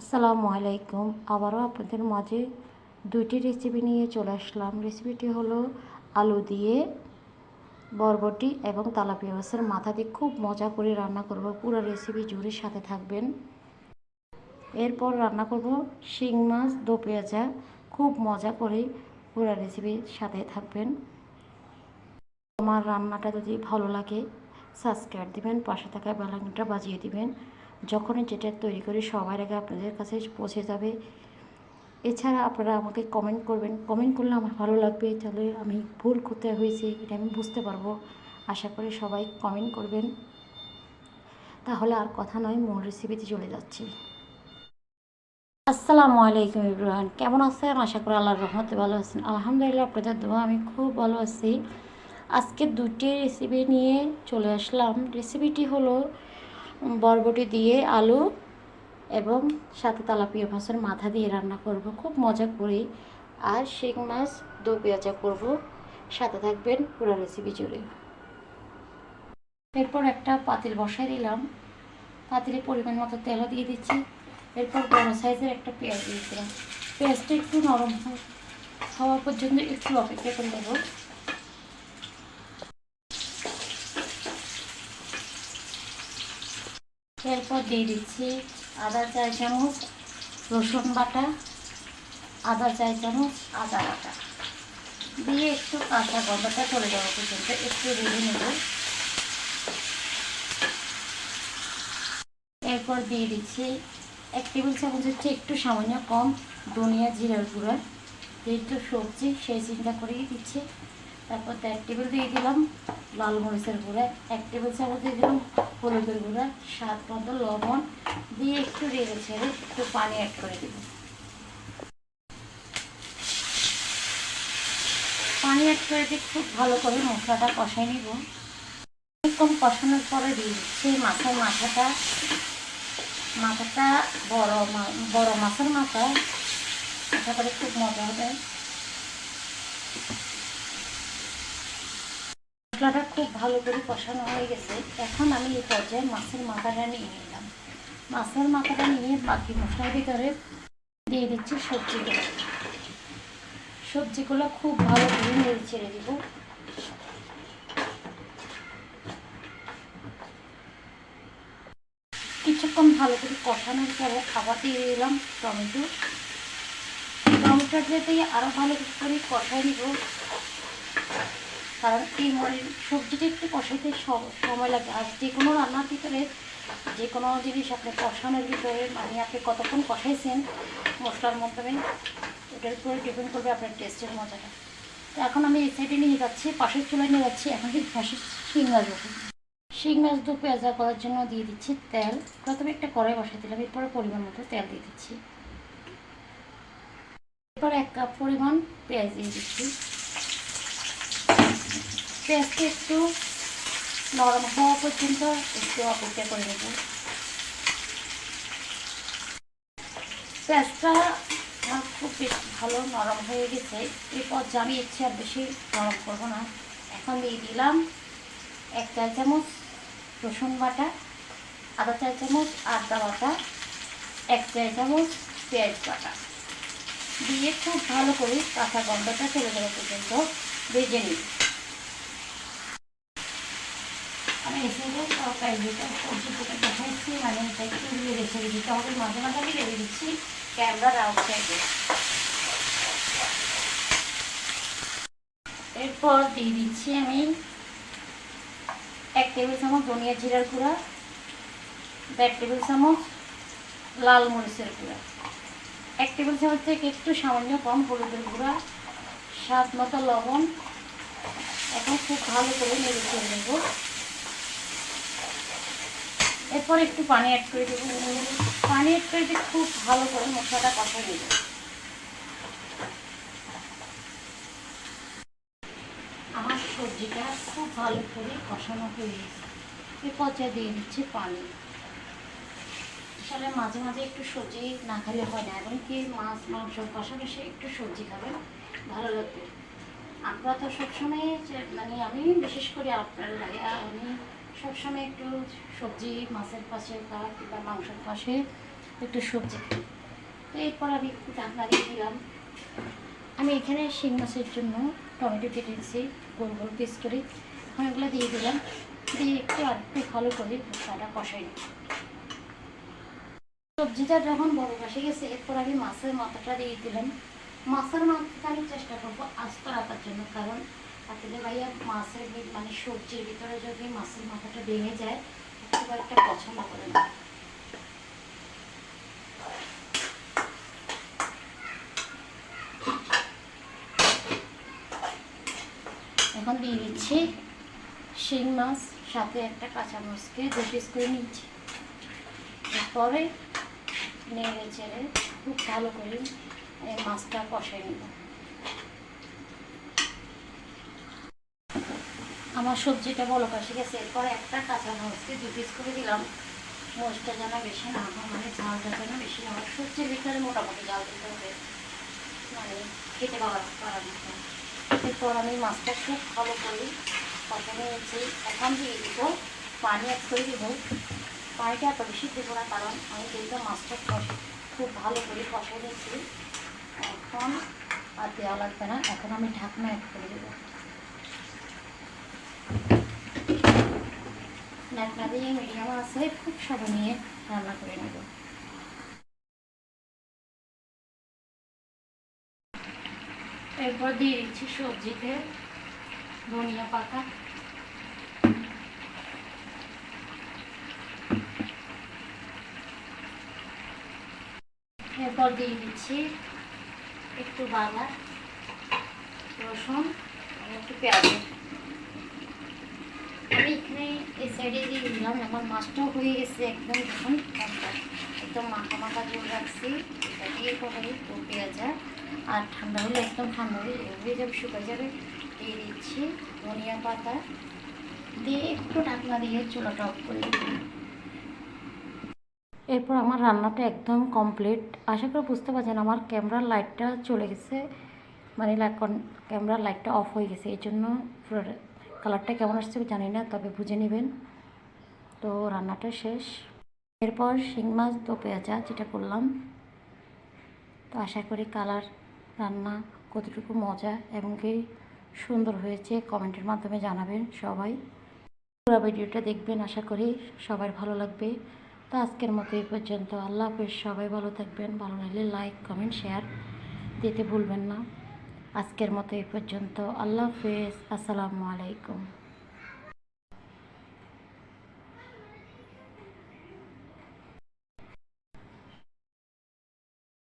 আসসালামু আলাইকুম। আবারও আপনাদের মাঝে দুইটি রেসিপি নিয়ে চলে আসলাম। রেসিপিটি হলো আলু দিয়ে বরবটি এবং তেলাপিয়া মাছের মাথা দিয়ে খুব মজা করে রান্না করব। পুরো রেসিপি জুড়ে সাথে থাকবেন। এরপর রান্না করব শিং মাছ দো পেঁয়াজা। খুব মজা করে পুরো রেসিপির সাথে থাকবেন। আমার রান্নাটা যদি ভালো লাগে সাবস্ক্রাইব দিবেন, পাশে থাকা বেল আইকনটা বাজিয়ে দিবেন। যখনই যেটা তৈরি করি সবার আগে আপনাদের কাছে পৌঁছে যাবে। এছাড়া আপনারা আমাকে কমেন্ট করবেন, কমেন্ট করলে আমার ভালো লাগবে, তাহলে আমি ভুল কোথায় হয়েছে এটা আমি বুঝতে পারবো। আশা করি সবাই কমেন্ট করবেন। তাহলে আর কথা নয়, মূল রেসিপিতে চলে যাচ্ছি। আসসালামু আলাইকুম এভরিওয়ান, কেমন আছেন? আশা করি আল্লাহর রহমতে ভালো আছেন। আলহামদুলিল্লাহ, আপনাদের দোয়া আমি খুব ভালো আছি। আজকে দুটি রেসিপি নিয়ে চলে আসলাম। রেসিপিটি হলো বরবটি দিয়ে আলু এবং সাথে তেলাপিয়া মাছের মাথা দিয়ে রান্না করব খুব মজা করে। আর শিং মাছ দো পেঁয়াজা করব। সাথে থাকবেন পুরো রেসিপি জুড়ে। এরপর একটা পাতিল বসাই দিলাম, পাতিলে পরিমাণ মতো তেলও দিয়ে দিচ্ছি। এরপর বড় সাইজের একটা পেঁয়াজ দিয়ে দিলাম। পেঁয়াজটা একটু নরম হওয়া পর্যন্ত একটু অপেক্ষা করে নেব। এরপর দিয়ে দিচ্ছি আদা 4 চামচ, রসুন বাটা আদা 4 চামচ, আদা বাটা দিয়ে একটু কাঁচা গন্ধটা চলে যাওয়া পর্যন্ত একটু ভেজে নেব। এরপর দিয়ে দিচ্ছি 1 টেবিল চামচের চেয়ে একটু সামান্য কম ধনিয়া জিরার গুঁড়া। যেহেতু সবজি সেই চিন্তা করেই দিচ্ছি। তারপর 1 টেবিল দিয়ে দিলাম লাল মরিচের গুঁড়া, 1 টেবিল চামচ দিয়ে দিলাম হলুদের গুঁড়া, স্বাদ মতো লবণ দিয়ে একটু নেড়ে ছেড়ে একটু পানি অ্যাড করে দেব। পানি অ্যাড করে দিয়ে খুব ভালো করে মশলাটা কষাই নিব। এরকম কষানোর পরে দিয়ে দিচ্ছি মাছের মাথাটা। বড় মাছের মাথা, আশা করি খুব মজা হবে। মশলাটা খুব ভালো করে কষানো হয়ে গেছে। এখন আমি এই পর্যায়ে মাছের মাথাটা নিয়ে নিলাম। মাছের মাথাটা নিয়ে বাকি মশলার ভিতরে দিয়ে দিচ্ছি সবজিগুলো। সবজিগুলো খুব ভালো করে নেড়ে ছেড়ে দিব। কিছুক্ষণ ভালো করে কষানোর পরে খাবার দিয়ে দিলাম টমেটো। টমেটোটা দিয়ে আরও ভালো করে কষাই নিব, কারণ এই সবজিটা একটু কষাইতে সময় লাগে। আর যে কোনো রান্নার ভিতরে যে কোনো জিনিস আপনি কষানোর ভিতরে মানে আপনি কতক্ষণ কষাইছেন মশলার মাধ্যমে, ওটার উপরে ডিপেন্ড করবে আপনার টেস্টের মজাটা। তো এখন আমি এই সাইডে নিয়ে যাচ্ছি, পাশের চুলায় নিয়ে যাচ্ছি। এখন ঠিক পাশে শিং মাছ বসে, শিং মাছ দু পেঁয়াজা করার জন্য দিয়ে দিচ্ছি তেল। প্রথমে একটা কড়াই বসাই দিলাম, এরপরে পরিমাণ মতো তেল দিয়ে দিচ্ছি। এরপর 1 কাপ পরিমাণ পেঁয়াজ দিয়ে দিচ্ছি। পেঁয়াজটা একটু নরম হওয়া পর্যন্ত একটু অপেক্ষা করে নেব। পেঁয়াজটা আমার খুব বেশি ভালো নরম হয়ে গেছে। এরপর আমি ইচ্ছে আর বেশি নরম করবো না। এখন দিয়ে দিলাম 1 চা চামচ রসুন বাটা, আদা 4 চামচ আদা বাটা, 1 চা চামচ পেঁয়াজ বাটা দিয়ে খুব ভালো করে কাঁচা গন্ধটা চলে যাওয়া পর্যন্ত ভেজে নিই। আমি এসে তরকারিটা সবজিটা দেখাচ্ছি, মানে এটা একটু রেখে দিতে হবে। মাঝে মাঝে আমি রেখে দিচ্ছি ক্যামেরার আউটসাইডে। এরপর দিয়ে দিচ্ছি আমি 1 টেবিল চামচ ধনিয়া জিরার গুঁড়া, 1 টেবিল চামচ লাল মরিচের গুঁড়া, 1 টেবিল চামচ থেকে একটু সামান্য কম হলুদের গুঁড়া, স্বাদ মতো লবণ। এখন খুব ভালো করে নেড়ে চেড়ে নেব। এরপর একটু পানি অ্যাড করে দেবো। পানি অ্যাড করে দিয়ে খুব ভালো করে মশলাটা কষাই নেব। আমার সবজিটা খুব ভালো করে কষানো হয়ে গেছে। এই পর্যায়ে দিয়ে দিচ্ছি পানি। আসলে মাঝে মাঝে একটু সবজি না খেলে হয় না, এবং কি মাছ মাংস কষাকষি একটু সবজি খাবেন, ভালো লাগবে। আমরা তো সবসময় মানে আমি বিশেষ করে আপনার লাগে আমি সবসময় একটু সবজি মাছের পাশে বা মাংসের পাশে একটু সবজি। তো এরপর আমি একটু ঢাকনা দিয়ে দিলাম। আমি এখানে শিং মাছের জন্য টমেটো কেটেছি গোল গোল পিস করে, আমি এগুলো দিয়ে দিলাম, দিয়ে একটু আর একটু ভালো করে মশলাটা কষাই নিই। সবজিটা যখন বড় বসে গেছে এরপর আমি মাছের মাথাটা দিয়ে দিলাম। মাছের মাথাটা আমি চেষ্টা করবো আস্ত রাখার জন্য, কারণ আসলে ভাইয়া মাছের মানে সবজির ভিতরে যদি মাছের মাথাটা ভেঙে যায় খুব একটা পছন্দ করে না। এখন দিয়ে দিচ্ছি শিং মাছ, সাথে একটা কাঁচামরিচকে 2 পিস করে নিচ্ছি। এরপরে নেড়ে চেড়ে খুব ভালো করে এই মাছটা কষাই নেব। আমার সবজিটা বলো কষে গেছে, এরপরে একটা কাঁচামরিচকে 2 পিস করে দিলাম। মরিচটা যেন বেশি না হয়, মানে ঝালটা যেন বেশি না হয়। সবজির ভিতরে মোটামুটি জাল দিতে হবে, মানে খেতে পারার মতো। এরপর আমি মাছটা খুব ভালো করে কষে নিয়েছি। এখন দিয়ে দিব পানি অ্যাড করে দিব। পানিটা এত বেশি দেবো না, কারণ আমি যেহেতু মাছটা খুব ভালো করে কষে নিয়েছি, এখন আর দেওয়া লাগবে না। এখন আমি ঢাকনা অ্যাড করে দেবো। ঢাকনা দিয়ে মিডিয়াম আছে খুব সময় নিয়ে রান্না করে নেব। এরপর দিয়ে দিচ্ছি সবজিতে ধনিয়া পাতা, এরপর দিয়ে দিচ্ছি একটু বাদাম, রসুন, একটু পেঁয়াজ। আমি এখানে এই সাইডে দিয়ে দিলাম। আমার মাছটাও হয়ে গেছে একদম, যখন একদম মাখা মাখা জল রাখছি, এটা দিয়ে পরে একটু পেঁয়াজ আর ঠান্ডা হলে একদম ঠান্ডা হয়ে যাবে, শুকাই যাবে। দিয়ে দিচ্ছি ধনিয়া পাতা, দিয়ে একটু ঢাকনা দিয়ে চুলাটা অফ করে দিচ্ছি। এরপর আমার রান্নাটা একদম কমপ্লিট। আশা করি বুঝতে পারছেন আমার ক্যামেরার লাইটটা চলে গেছে, মানে ক্যামেরার লাইটটা অফ হয়ে গেছে, এই জন্য কালারটা কেমন আসছে জানি না, তবে বুঝে নেবেন। তো রান্নাটা শেষ। এরপর শিং মাছ দো পেঁয়াজা যেটা করলাম। তো আশা করি কালার রান্না কতটুকু মজা এবং কি সুন্দর হয়েছে কমেন্টের মাধ্যমে জানাবেন সবাই। পুরো ভিডিওটা দেখবেন, আশা করি সবার ভালো লাগবে। তো আজকের মতো এই পর্যন্ত। আল্লাহ হাফেজ। সবাই ভালো থাকবেন। ভালো লাগলে লাইক কমেন্ট শেয়ার দিতে ভুলবেন না। আজকের মতো এই পর্যন্ত। আল্লাহ হাফেজ। আসসালামু আলাইকুম।